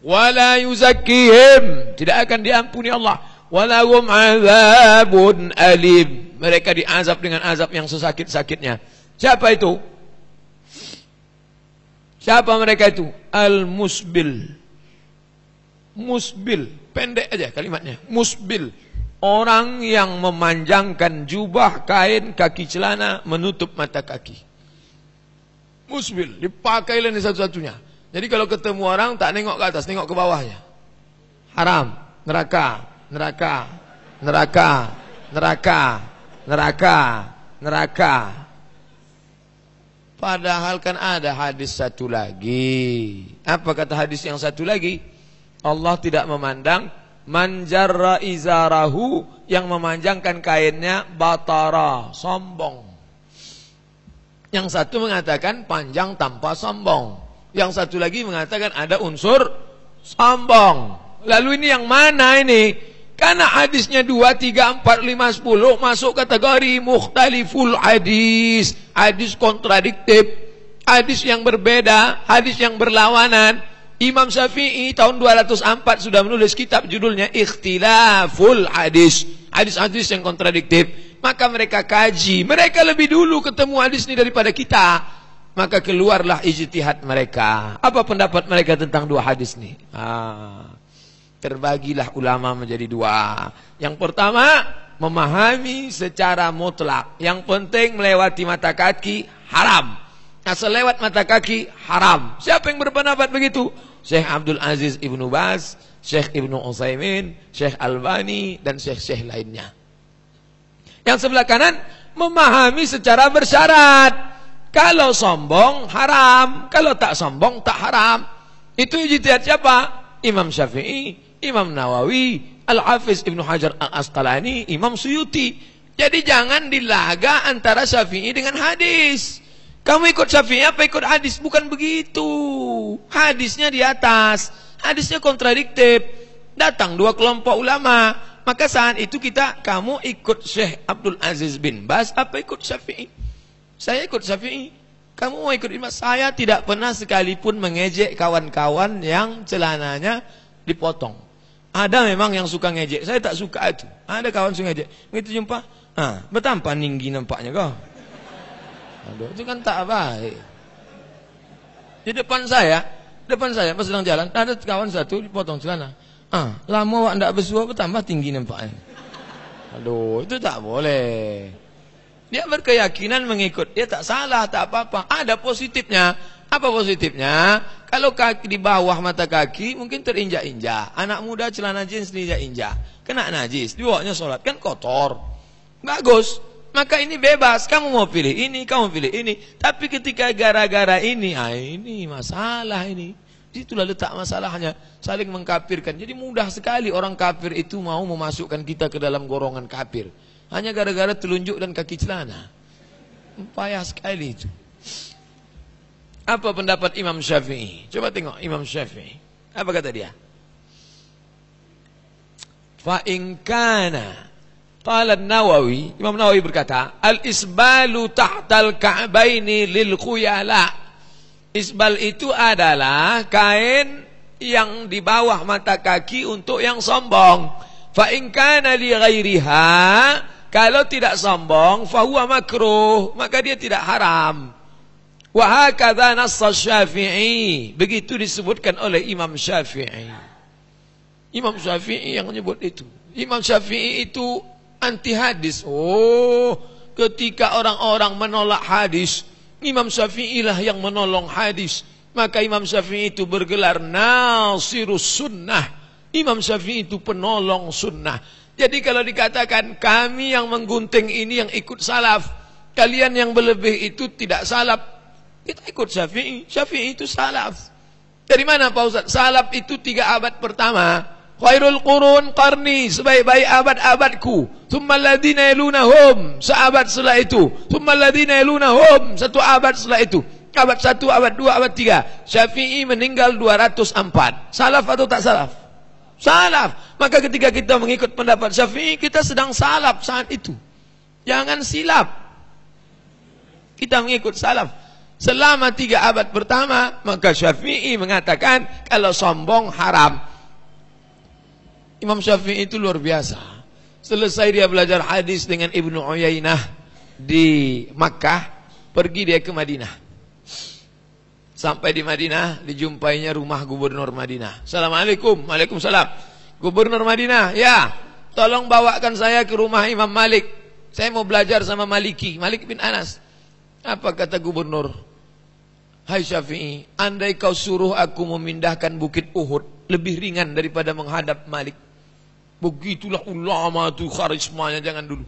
wala yuzakkihim, tidak akan diampuni Allah, walahum azabun alim, mereka diazab dengan azab yang sesakit-sakitnya. Siapa itu? Siapa mereka itu? Al-musbil. Musbil, pendek aja kalimatnya. Musbil, orang yang memanjangkan jubah, kain, kaki celana menutup mata kaki. Musbil, dipakai ini satu-satunya. Jadi kalau ketemu orang tak nengok ke atas, nengok ke bawahnya. Haram, neraka, neraka, neraka, neraka, neraka, neraka. Padahal kan ada hadis satu lagi. Apa kata hadis yang satu lagi? Allah tidak memandang man jarra izarahu, yang memanjangkan kainnya, batara, sombong. Yang satu mengatakan panjang tanpa sombong. Yang satu lagi mengatakan ada unsur sombong. Lalu ini yang mana ini? Karena hadisnya 2, 3, 4, 5, 10 masuk kategori mukhtaliful hadis, hadis kontradiktif, hadis yang berbeda, hadis yang berlawanan. Imam Syafi'i tahun 204 sudah menulis kitab judulnya Ikhtilaful Hadis, hadis-hadis yang kontradiktif. Maka mereka kaji, mereka lebih dulu ketemu hadis ini daripada kita. Maka keluarlah ijtihad mereka. Apa pendapat mereka tentang dua hadis ini? Terbagilah ulama menjadi dua. Yang pertama, memahami secara mutlak. Yang penting melewati mata kaki haram. Asal lewat mata kaki haram. Siapa yang berpendapat begitu? Syekh Abdul Aziz Ibnu Baz, Syekh Ibnu Utsaimin, Syekh Albani, dan syekh-syekh lainnya. Yang sebelah kanan, memahami secara bersyarat. Kalau sombong haram, kalau tak sombong tak haram. Itu ijtihad siapa? Imam Syafi'i, Imam Nawawi, Al-Hafiz Ibnu Hajar Al-Asqalani, Imam Suyuti. Jadi jangan dilaga antara Syafi'i dengan hadis. Kamu ikut Syafi'i apa ikut hadis? Bukan begitu. Hadisnya di atas, hadisnya kontradiktif. Datang dua kelompok ulama, maka saat itu kamu ikut Syekh Abdul Aziz bin Baz apa ikut Syafi'i? Saya ikut Syafi'i. Kamu mau ikut Imam? Saya tidak pernah sekalipun mengejek kawan-kawan yang celananya dipotong. Ada memang yang suka ngejek. Saya tak suka itu. Ada kawan suka ngejek. Begitu jumpa, bertampan tinggi nampaknya kau. Aduh, itu kan tak baik. Di depan saya pas sedang jalan, ada kawan satu dipotong celana. Lama awak ndak bersuah bertambah tinggi nampaknya. Aduh, itu tak boleh. Dia berkeyakinan mengikut, dia tak salah, tak apa-apa. Ada positifnya. Apa positifnya? Kalau kaki di bawah mata kaki mungkin terinjak-injak. Anak muda celana jeans diinjak-injak, kena najis, dibawanya sholat kan kotor. Bagus. Maka ini bebas. Kamu mau pilih ini, kamu pilih ini. Tapi ketika gara-gara ini, ini masalah ini. Itulah letak masalahnya. Saling mengkafirkan. Jadi mudah sekali orang kafir itu mau memasukkan kita ke dalam golongan kafir. Hanya gara-gara telunjuk dan kaki celana. Payah sekali itu. Apa pendapat Imam Syafi'i? Coba tengok Imam Syafi'i. Apa kata dia? Fa in kana qala Nawawi, Imam Nawawi berkata, al-isbalu tahtal ka'baini lil khuyala. Isbal itu adalah kain yang di bawah mata kaki untuk yang sombong. Fa in kana li ghairiha, kalau tidak sombong, fahuwa makruh, maka dia tidak haram. Wa hakadha nass Syafi'i, begitu disebutkan oleh Imam Syafi'i. Imam Syafi'i yang menyebut itu. Imam Syafi'i itu anti hadis. Ketika orang-orang menolak hadis, Imam Syafi'i lah yang menolong hadis. Maka Imam Syafi'i itu bergelar Nasirus Sunnah. Imam Syafi'i itu penolong sunnah. Jadi kalau dikatakan kami yang menggunting ini yang ikut salaf, kalian yang berlebih itu tidak salaf, kita ikut Syafi'i. Syafi'i itu salaf. Dari mana Pak Ustaz? Salaf itu 3 abad pertama. Khairul qurun qarni, sebaik-baik abad-abadku. Tsumma alladziina yalunahum, seabad setelah itu. Tsumma alladziina yalunahum, 1 abad setelah itu. Abad 1, abad 2, abad 3. Syafi'i meninggal 204. Salaf atau tak salaf? Salaf. Maka ketika kita mengikut pendapat Syafi'i, kita sedang salaf saat itu. Jangan silap. Kita mengikut salaf. Selama 3 abad pertama, maka Syafi'i mengatakan kalau sombong haram. Imam Syafi'i itu luar biasa. Selesai dia belajar hadis dengan Ibnu Uyainah di Makkah, pergi dia ke Madinah. Sampai di Madinah, dijumpainya rumah gubernur Madinah. Assalamualaikum. Waalaikumsalam. Gubernur Madinah, ya, tolong bawakan saya ke rumah Imam Malik. Saya mau belajar sama Maliki, Malik bin Anas. Apa kata gubernur? Hai Syafi'i, andai kau suruh aku memindahkan bukit Uhud, lebih ringan daripada menghadap Malik. Begitulah ulama itu karismanya, jangan dulu.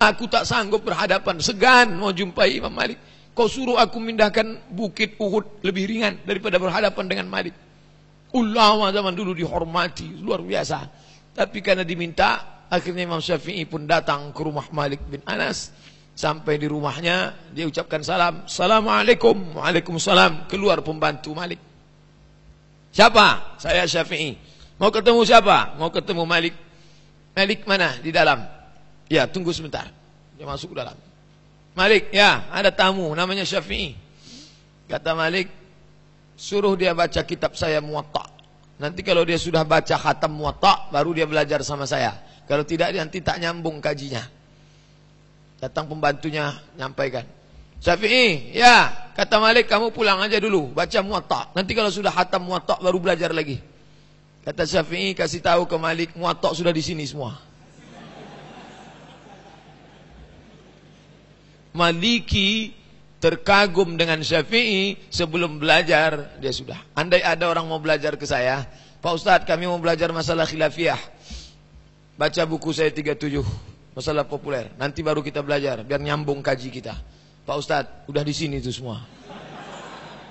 Aku tak sanggup berhadapan, segan mau jumpai Imam Malik. Kau suruh aku mindahkan bukit Uhud, lebih ringan daripada berhadapan dengan Malik. Ulama zaman dulu dihormati, luar biasa. Tapi karena diminta, akhirnya Imam Syafi'i pun datang ke rumah Malik bin Anas. Sampai di rumahnya, dia ucapkan salam. Assalamualaikum. Waalaikumsalam. Keluar pembantu Malik. Siapa? Saya Syafi'i. Mau ketemu siapa? Mau ketemu Malik. Malik mana? Di dalam. Ya, tunggu sebentar. Dia masuk ke dalam. Malik, ya, ada tamu namanya Syafi'i. Kata Malik, suruh dia baca kitab saya Muwatta. Nanti kalau dia sudah baca khatam Muwatta, baru dia belajar sama saya. Kalau tidak, nanti tak nyambung kajinya. Datang pembantunya, nyampaikan. Syafi'i, ya, kata Malik, kamu pulang aja dulu, baca Muwatta. Nanti kalau sudah khatam Muwatta, baru belajar lagi. Kata Syafi'i, kasih tahu ke Malik, Muwatta sudah di sini semua. Maliki terkagum dengan Syafi'i, sebelum belajar dia sudah. Andai ada orang mau belajar ke saya, Pak Ustadz, kami mau belajar masalah khilafiyah, baca buku saya 37, masalah populer. Nanti baru kita belajar, biar nyambung kaji kita. Pak Ustadz, udah di sini itu semua.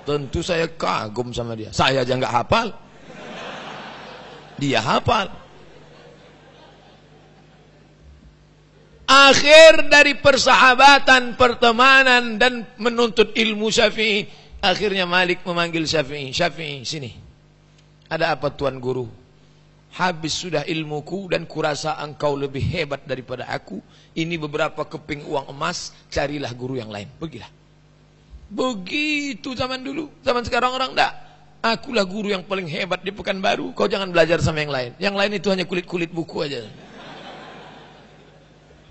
Tentu saya kagum sama dia. Saya aja nggak hafal, dia hafal. Akhir dari persahabatan, pertemanan dan menuntut ilmu Syafi'i, akhirnya Malik memanggil Syafi'i. Syafi'i, sini. Ada apa Tuan Guru? Habis sudah ilmuku dan kurasa engkau lebih hebat daripada aku. Ini beberapa keping uang emas, carilah guru yang lain. Pergilah. Begitu zaman dulu. Zaman sekarang orang enggak. Akulah guru yang paling hebat di Pekanbaru. Kau jangan belajar sama yang lain. Yang lain itu hanya kulit-kulit buku aja.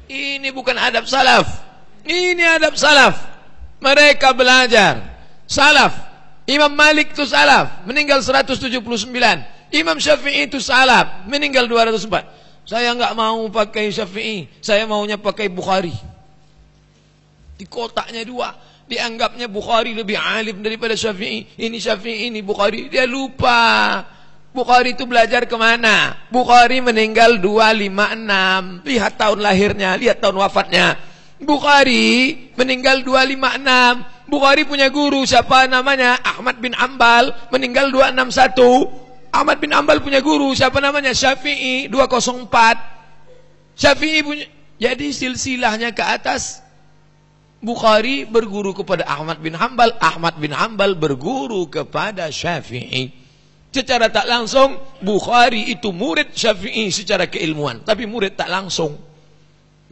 Ini bukan adab salaf. Ini adab salaf. Mereka belajar. Salaf. Imam Malik itu salaf, meninggal 179. Imam Syafi'i itu salaf, meninggal 204. Saya enggak mau pakai Syafi'i, saya maunya pakai Bukhari. Di kotaknya 2. Dianggapnya Bukhari lebih alim daripada Syafi'i. Ini Syafi'i, ini Bukhari. Dia lupa Bukhari itu belajar kemana? Bukhari meninggal 256. Lihat tahun lahirnya, lihat tahun wafatnya. Bukhari meninggal 256. Bukhari punya guru, siapa namanya? Ahmad bin Ambal, meninggal 261. Ahmad bin Ambal punya guru, siapa namanya? Syafi'i, 204. Syafi'i punya, jadi silsilahnya ke atas. Bukhari berguru kepada Ahmad bin Ambal, Ahmad bin Ambal berguru kepada Syafi'i. Secara tak langsung, Bukhari itu murid Syafi'i secara keilmuan, tapi murid tak langsung.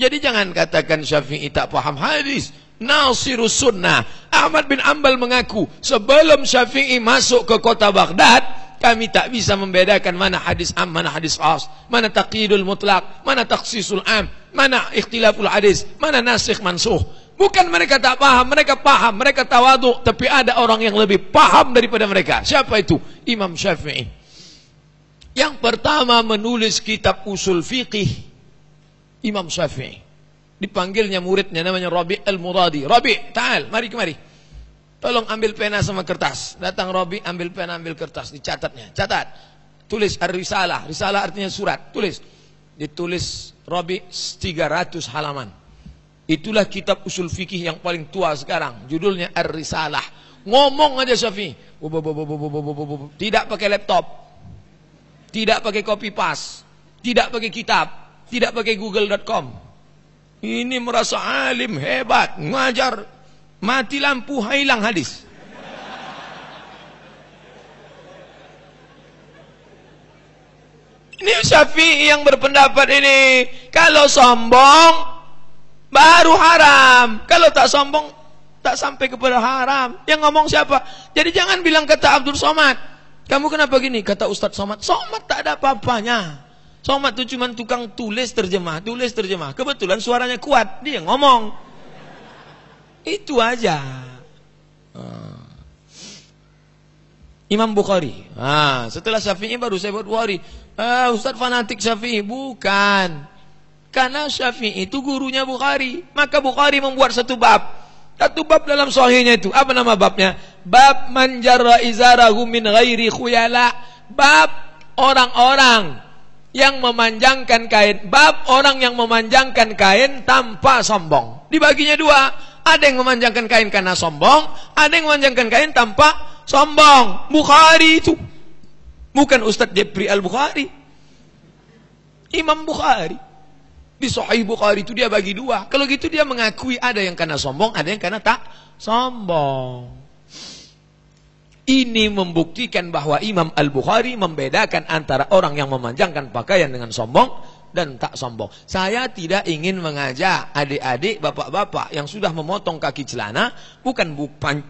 Jadi jangan katakan Syafi'i tak paham hadis. Nasirus sunnah. Ahmad bin Ambal mengaku, sebelum Syafi'i masuk ke kota Baghdad, kami tak bisa membedakan mana hadis am, mana hadis khas, mana taqyidul mutlaq, mana takhsisul am, mana ikhtilaful hadis, mana nasikh mansuh. Bukan mereka tak paham, mereka paham, mereka tawadhu, tapi ada orang yang lebih paham daripada mereka. Siapa itu? Imam Syafi'i. Yang pertama menulis kitab usul fiqih, Imam Syafi'i. Dipanggilnya muridnya namanya Rabi' al-Muradi. Rabi', ta'al, mari kemari. Tolong ambil pena sama kertas. Datang Rabi', ambil pena, ambil kertas, dicatatnya. Catat. Tulis ar-risalah. Risalah artinya surat. Tulis. Ditulis Rabi' 300 halaman. Itulah kitab usul fikih yang paling tua sekarang. Judulnya Ar-Risalah. Ngomong aja Syafi'i. Tidak pakai laptop. Tidak pakai copy paste. Tidak pakai kitab. Tidak pakai google.com. Ini merasa alim, hebat. Ngajar. Mati lampu, hilang hadis. Ini Syafi'i yang berpendapat ini. Kalau sombong baru haram. Kalau tak sombong Tak sampai kepada haram. Yang ngomong siapa? Jadi jangan bilang kata Abdul Somad. Kamu kenapa gini? Kata Ustadz Somad. Somad tak ada apa-apanya. Somad itu cuma tukang tulis terjemah. Kebetulan suaranya kuat. Dia ngomong. Itu aja. Imam Bukhari. Setelah Syafi'i baru saya buat Bukhari. Ustadz fanatik Syafi'i. Bukan. Karena Syafi'i itu gurunya Bukhari. Maka Bukhari membuat satu bab. Satu bab dalam sahihnya itu. Apa nama babnya? Bab man jarra izarahu min ghairi khuyala. Bab orang-orang yang memanjangkan kain. Bab orang yang memanjangkan kain tanpa sombong. Dibaginya dua. Ada yang memanjangkan kain karena sombong. Ada yang memanjangkan kain tanpa sombong. Bukhari itu. Bukan Ustadz Jepri Al-Bukhari. Imam Bukhari. Di Sahih Bukhari itu dia bagi dua. Kalau gitu dia mengakui ada yang karena sombong, ada yang karena tak sombong. Ini membuktikan bahwa Imam Al-Bukhari membedakan antara orang yang memanjangkan pakaian dengan sombong dan tak sombong. Saya tidak ingin mengajak adik-adik, bapak-bapak yang sudah memotong kaki celana, bukan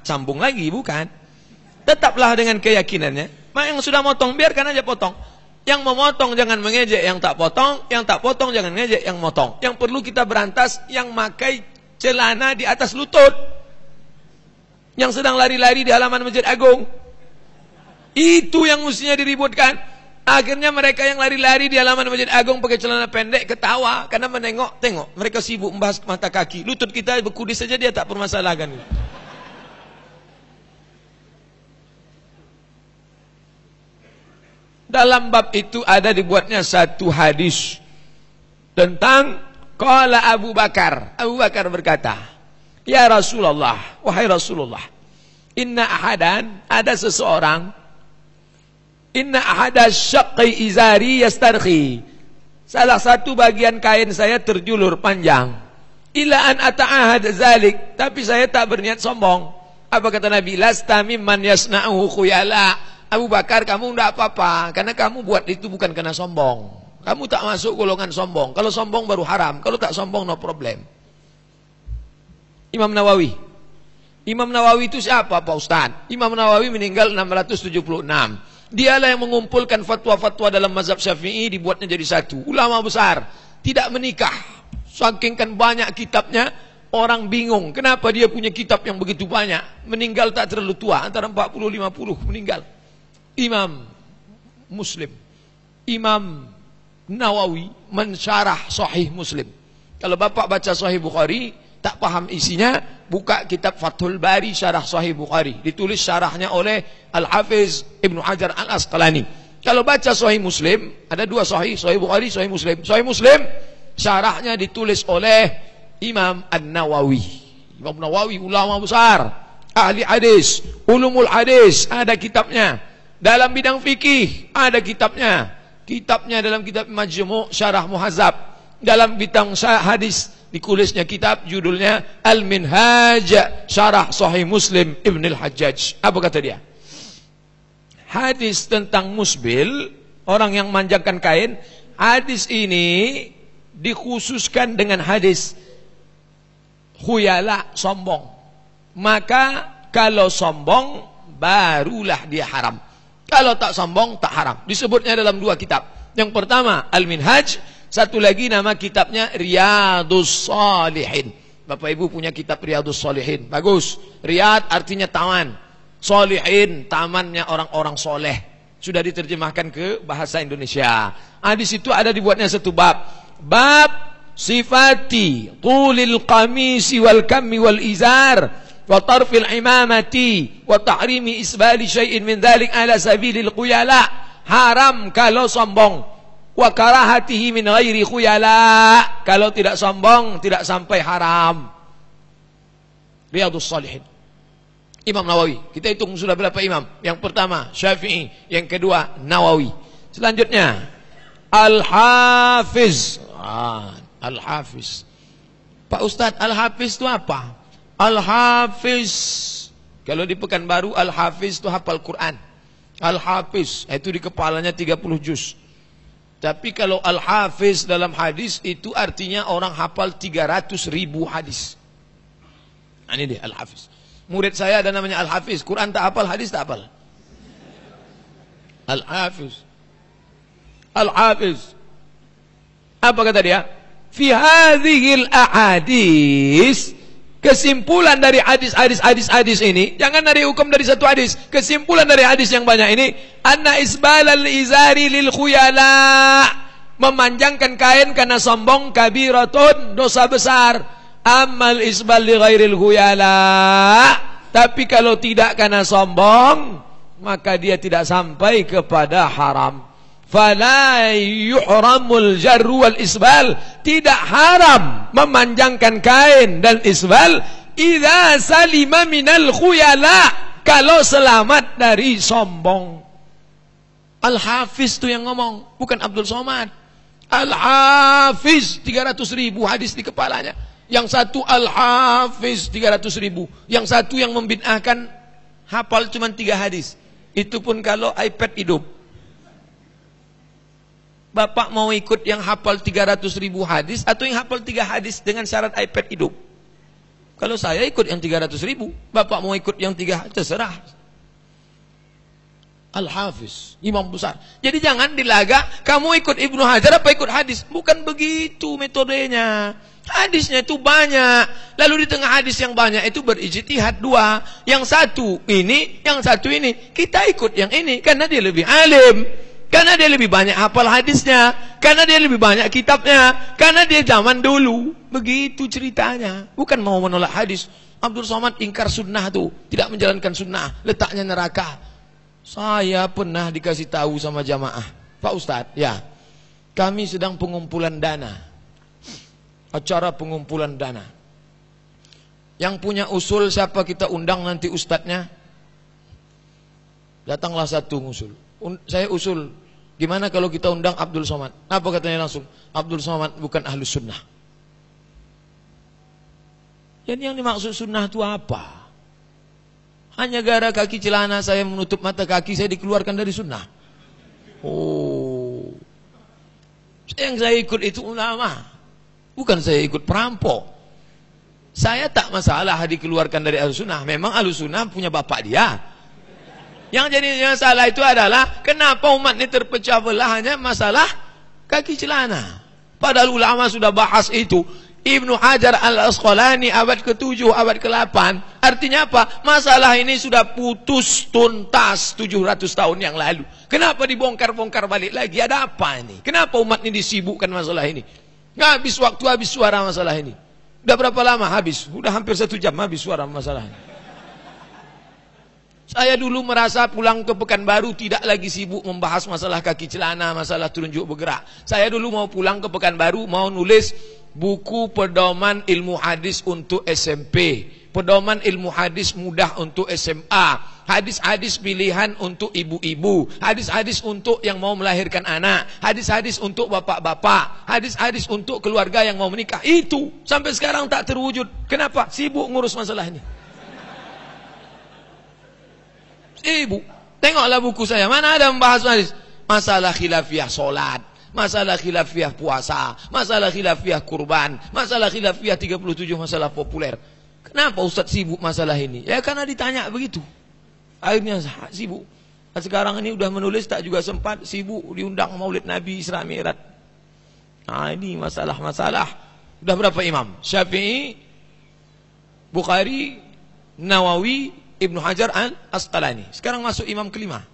sambung lagi, bukan. Tetaplah dengan keyakinannya. Yang sudah motong, biarkan aja potong. Yang memotong jangan mengejek yang tak potong jangan mengejek yang motong. Yang perlu kita berantas yang makai celana di atas lutut, yang sedang lari-lari di halaman Masjid Agung. Itu yang mestinya diributkan. Akhirnya mereka yang lari-lari di halaman Masjid Agung pakai celana pendek ketawa karena tengok mereka sibuk membahas mata kaki. Lutut kita berkudis saja dia tak permasalahkan. Dalam bab itu ada dibuatnya satu hadis tentang qala Abu Bakar. Abu Bakar berkata, "Ya Rasulullah, wahai Rasulullah, inna ahadan, ada seseorang, inna ahada syaqqi izari yastarkhi. Salah satu bagian kain saya terjulur panjang. Ila an ata'ahad zalik, tapi saya tak berniat sombong." Apa kata Nabi? Lasta mimman yasna'uhu khuyala. Abu Bakar, kamu tidak apa-apa, karena kamu buat itu bukan karena sombong. Kamu tak masuk golongan sombong. Kalau sombong baru haram, kalau tak sombong no problem. Imam Nawawi. Imam Nawawi itu siapa Pak Ustaz? Imam Nawawi meninggal 676. Dialah yang mengumpulkan fatwa-fatwa dalam mazhab Syafi'i, dibuatnya jadi satu. Ulama besar, tidak menikah. Saking kan banyak kitabnya, orang bingung. Kenapa dia punya kitab yang begitu banyak? Meninggal tak terlalu tua, antara 40-50 meninggal. Imam Muslim, Imam Nawawi mensyarah Sahih Muslim. Kalau bapak baca Sahih Bukhari tak paham isinya, buka kitab Fathul Bari syarah Sahih Bukhari, ditulis syarahnya oleh Al-Hafiz Ibnu Hajar Al-Asqalani. Kalau baca Sahih Muslim, ada dua Sahih, Sahih Bukhari, Sahih Muslim. Sahih Muslim syarahnya ditulis oleh Imam An-Nawawi. Imam Nawawi ulama besar, ahli hadis, ulumul hadis, ada kitabnya. Dalam bidang fikih ada kitabnya. Kitabnya dalam kitab Majmu' Syarah Muhazzab. Dalam bidang hadis ditulisnya kitab judulnya Al-Minhaj Syarah Sahih Muslim Ibn Al-Hajjaj. Apa kata dia? Hadis tentang musbil, orang yang manjangkan kain. Hadis ini dikhususkan dengan hadis khuyala, sombong. Maka kalau sombong barulah dia haram. Kalau tak sombong, tak haram. Disebutnya dalam dua kitab. Yang pertama, Al-Minhaj. Satu lagi nama kitabnya Riyadus Salihin. Bapak Ibu punya kitab Riyadus Salihin. Bagus. Riyad artinya taman. Salihin, tamannya orang-orang soleh. Sudah diterjemahkan ke bahasa Indonesia. Di situ ada dibuatnya satu bab. Bab sifati tulil qamisi wal kammi wal izar. Wa tarfil imamati wa tahrimi isbali syai'in min dhalik ala sabilil khuyala. Haram kalau sombong. Wa karahatihi min ghairi khuyala. Kalau tidak sombong tidak sampai haram. Riyadus Salihin. Imam Nawawi. Kita hitung sudah berapa imam? Yang pertama Syafi'i, yang kedua Nawawi. Selanjutnya Al-Hafiz. Al-Hafiz. Pak Ustadz, Al-Hafiz itu apa? Al-Hafiz, kalau di Pekanbaru Al-Hafiz itu hafal Quran. Al-Hafiz itu di kepalanya 30 juz. Tapi kalau Al-Hafiz dalam hadis itu artinya orang hafal 300.000 hadis. Nah, ini dia Al-Hafiz. Murid saya ada namanya Al-Hafiz. Quran tak hafal, hadis tak hafal. Al-Hafiz. Al-Hafiz. Apa kata dia? Fi hadhil ahadis, kesimpulan dari hadis ini, jangan dari hukum dari satu hadis, kesimpulan dari hadis yang banyak ini, anna isbalal izari lil khuyala, memanjangkan kain karena sombong, kabiratun, dosa besar. Amal isbal li ghairil khuyala, tapi kalau tidak karena sombong, maka dia tidak sampai kepada haram. Fala yuhramul jarru wal isbal, tidak haram memanjangkan kain dan isbal idza salima minal khuyala, kalau selamat dari sombong. Al-Hafiz itu yang ngomong, bukan Abdul Somad. Al-Hafiz 300.000 hadis di kepalanya. Yang satu Al-Hafiz 300.000, yang satu yang membid'ahkan hafal cuma 3 hadis. Itu pun kalau iPad hidup. Bapak mau ikut yang hafal 300.000 hadis atau yang hafal 3 hadis dengan syarat iPad hidup? Kalau saya ikut yang 300.000, Bapak mau ikut yang 3, terserah. Al-Hafiz, imam besar. Jadi jangan dilaga, kamu ikut Ibnu Hajar apa ikut hadis? Bukan begitu metodenya. Hadisnya itu banyak. Lalu di tengah hadis yang banyak itu berijtihad 2. Yang satu ini, yang satu ini. Kita ikut yang ini karena dia lebih alim, karena dia lebih banyak hafal hadisnya, karena dia lebih banyak kitabnya, karena dia zaman dulu. Begitu ceritanya. Bukan mau menolak hadis. Abdul Somad ingkar sunnah tuh, tidak menjalankan sunnah, letaknya neraka. Saya pernah dikasih tahu sama jamaah, Pak Ustadz, ya, kami sedang pengumpulan dana, acara pengumpulan dana. Yang punya usul siapa kita undang nanti ustadznya? Datanglah satu ngusul. Saya usul, gimana kalau kita undang Abdul Somad? Apa katanya langsung? Abdul Somad bukan ahlus sunnah. Jadi yang dimaksud sunnah itu apa? Hanya gara kaki celana saya menutup mata kaki, saya dikeluarkan dari sunnah. Oh, yang saya ikut itu ulama, bukan saya ikut perampok. Saya tak masalah dikeluarkan dari Ahlussunnah. Memang Ahlussunnah punya bapak dia. Yang jadi masalah itu adalah kenapa umat ini terpecah belah hanya masalah kaki celana. Padahal ulama sudah bahas itu. Ibnu Hajar al-Asqalani abad ke-7, abad ke-8. Artinya apa? Masalah ini sudah putus tuntas 700 tahun yang lalu. Kenapa dibongkar-bongkar balik lagi? Ada apa ini? Kenapa umat ini disibukkan masalah ini? Nggak habis waktu, habis suara masalah ini. Udah berapa lama habis? Udah hampir 1 jam habis suara masalah ini. Saya dulu merasa pulang ke Pekanbaru tidak lagi sibuk membahas masalah kaki celana, masalah telunjuk bergerak. Saya dulu mau pulang ke Pekanbaru, mau nulis buku pedoman ilmu hadis untuk SMP, pedoman ilmu hadis mudah untuk SMA, hadis-hadis pilihan untuk ibu-ibu, hadis-hadis untuk yang mau melahirkan anak, hadis-hadis untuk bapak-bapak, hadis-hadis untuk keluarga yang mau menikah. Itu sampai sekarang tak terwujud. Kenapa? Sibuk ngurus masalah ini. Sibuk. Tengoklah buku saya, mana ada membahas hadis, masalah khilafiyah solat, masalah khilafiyah puasa, masalah khilafiyah kurban, masalah khilafiyah 37 masalah populer. Kenapa Ustaz sibuk masalah ini? Ya karena ditanya begitu. Akhirnya sibuk. Nah, sekarang ini udah menulis tak juga sempat, sibuk diundang Maulid Nabi Isra Mi'raj. Nah ini masalah-masalah. Udah berapa imam? Syafi'i, Bukhari, Nawawi, Ibnu Hajar al-Asqalani. Sekarang masuk imam kelima,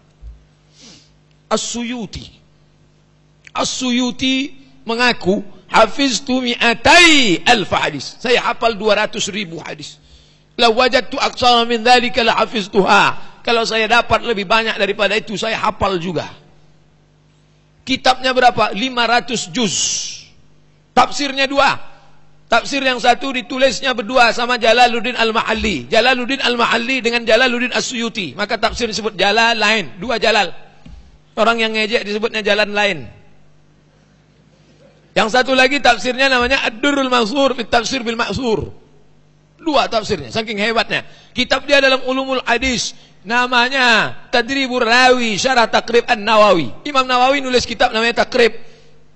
As-Suyuti. As-Suyuti mengaku hafiztu mi'atai alf hadis. Saya hafal 200.000 hadis. La wajadtu aqsara min dzalika la hafiztuha. Kalau saya dapat lebih banyak daripada itu, saya hafal juga. Kitabnya berapa? 500 juz. Tafsirnya 2. Tafsir yang satu ditulisnya berdua sama Jalaluddin Al-Mahalli. Jalaluddin Al-Mahalli dengan Jalaluddin As-Suyuti. Maka tafsir disebut Jalal lain. 2 Jalal. Orang yang ngejek disebutnya jalan lain. Yang satu lagi tafsirnya namanya Ad-Durrul Mansur fi Tafsir bil Ma'sur. 2 tafsirnya, saking hebatnya. Kitab dia dalam Ulumul Hadis, namanya Tadribur Rawi Syarah Taqrib An-Nawawi. Imam Nawawi nulis kitab namanya Taqrib.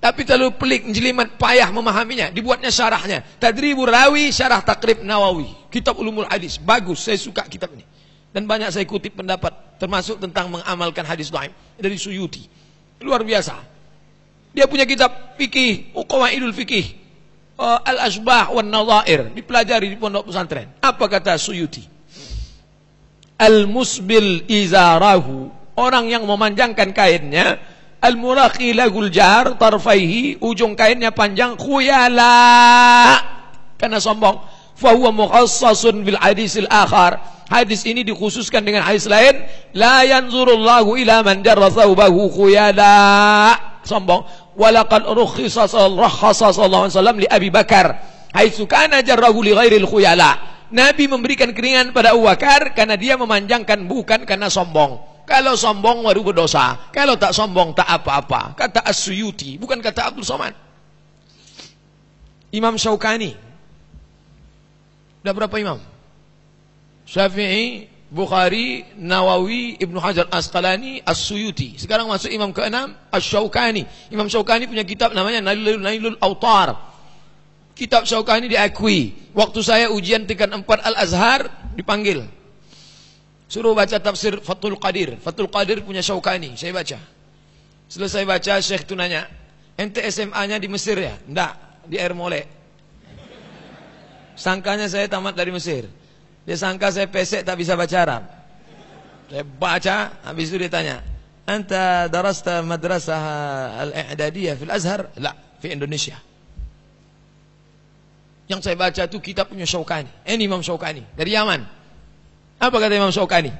Tapi terlalu pelik, jelimet, payah memahaminya. Dibuatnya syarahnya. Tadribur Rawi, Syarah Takrib Nawawi. Kitab Ulumul Hadis. Bagus, saya suka kitab ini. Dan banyak saya kutip pendapat, termasuk tentang mengamalkan hadis dhaif dari Suyuti. Luar biasa. Dia punya kitab fikih, Qawaidul Fikih, Al-Asbah wan Nadhair, dipelajari di pondok pesantren. Apa kata Suyuti? Al-musbil izarahu, orang yang memanjangkan kainnya, al-muraqi lahul jar tarfaihi, ujung kainnya panjang, khuyala, karena sombong. Fa huwa mukhassasun bil hadisil akhar. Hadis ini dikhususkan dengan hadis lain, la yanzurullahu ila man jarra thawbahu khuyala, sombong. Walaqad rukhisa sallallahu alaihi wasallam li Abi Bakar haitsu kana jarrahu li ghairil khuyala. Nabi memberikan keringanan pada Abu Bakar karena dia memanjangkan, bukan karena sombong. Kalau sombong baru berdosa, kalau tak sombong tak apa-apa. Kata As-Suyuti, bukan kata Abdul Somad. Imam Syaukani. Ada berapa imam? Syafi'i, Bukhari, Nawawi, Ibnu Hajar Asqalani, As-Suyuti. Sekarang masuk imam ke-6, Asy-Syaukani. Imam Syaukani punya kitab namanya Nailul Autar. Kitab Syaukani diakui. Waktu saya ujian tingkat 4 Al-Azhar, dipanggil. Suruh baca tafsir Fathul Qadir. Fathul Qadir punya Syaukani. Saya baca. Selesai baca, Syekh itu nanya, ente SMA-nya di Mesir ya? Enggak, di Air Molek. Sangkanya saya tamat dari Mesir. Dia sangka saya pesek tak bisa baca Arab. Saya baca, habis itu dia tanya, anta darasta madrasah al-i'dadiyah fil Azhar? La, di Indonesia. Yang saya baca itu kitab punya Syaukani. Ini Imam Syaukani dari Yaman. Apa kata Imam Syaukani?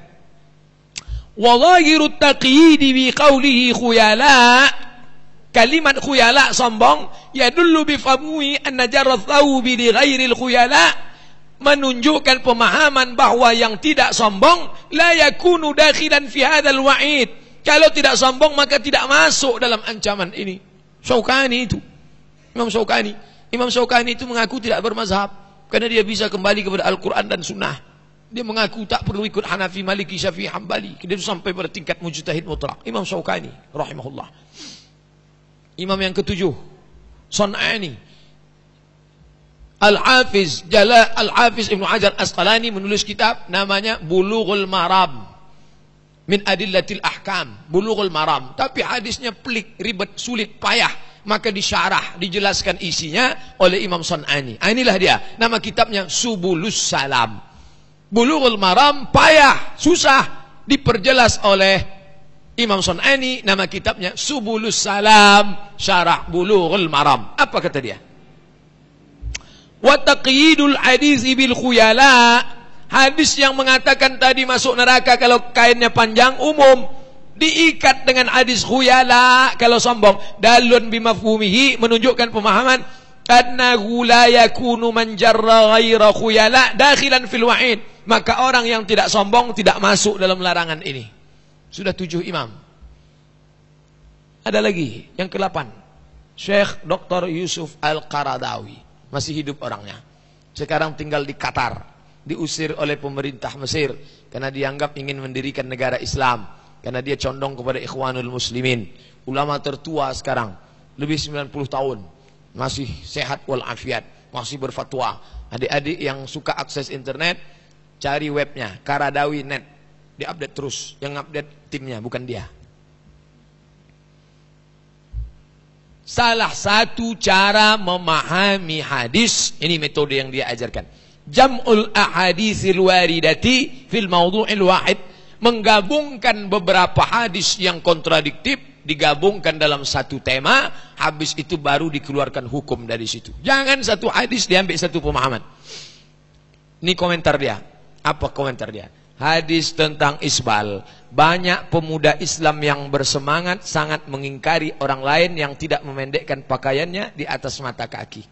Wa dhahirut taqyidi bi qawlihi khuyala, kalimat khuyala sombong, yadullu bi famui anna jarra thawbi li ghairil khuyala, menunjukkan pemahaman bahwa yang tidak sombong la yakunu dakhilan fi hadzal wa'id. Kalau tidak sombong maka tidak masuk dalam ancaman ini. Syaukani itu. Imam Syaukani. Imam Syaukani itu mengaku tidak bermazhab karena dia bisa kembali kepada Al-Quran dan Sunnah. Dia mengaku tak perlu ikut Hanafi, Maliki, Syafi'i, Hambali. Dia sampai pada tingkat mujtahid mutlak. Imam Syaukani rahimahullah. Imam yang ke-7, Sun'ani. Al-Hafiz Ibnu Hajar Asqalani menulis kitab namanya Bulughul Maram min Adillatil Ahkam. Bulughul Maram, tapi hadisnya pelik, ribet, sulit, payah. Maka disyarah, dijelaskan isinya oleh Imam Sun'ani. Inilah dia, nama kitabnya Subulus Salam. Bulughul Maram payah, susah, diperjelas oleh Imam Sun'ani. Nama kitabnya Subulus Salam, syarah Bulughul Maram. Apa kata dia? Wa taqyidul hadis bil khuyala, hadis yang mengatakan tadi masuk neraka kalau kainnya panjang umum, diikat dengan hadis khuyala kalau sombong. Dalun bimafhumihi, menunjukkan pemahaman annahu la yakunu man jarra ghaira khuyala dakhilan fil wa'id. Maka orang yang tidak sombong tidak masuk dalam larangan ini. Sudah 7 imam. Ada lagi yang ke-8, Syekh Dr. Yusuf Al-Qaradawi. Masih hidup orangnya. Sekarang tinggal di Qatar. Diusir oleh pemerintah Mesir karena dianggap ingin mendirikan negara Islam. Karena dia condong kepada Ikhwanul Muslimin. Ulama tertua sekarang, lebih 90 tahun. Masih sehat walafiat, masih berfatwa. Adik-adik yang suka akses internet, cari webnya Qaradawi.net, diupdate terus. Yang update timnya, bukan dia. Salah satu cara memahami hadis, ini metode yang dia ajarkan, jam'ul ahaditsil waridati fil mawdu'il wahid, menggabungkan beberapa hadis yang kontradiktif, digabungkan dalam satu tema, habis itu baru dikeluarkan hukum dari situ. Jangan satu hadis diambil satu pemahaman. Ini komentar dia. Apa komentar dia? Hadis tentang isbal. Banyak pemuda Islam yang bersemangat sangat mengingkari orang lain yang tidak memendekkan pakaiannya di atas mata kaki.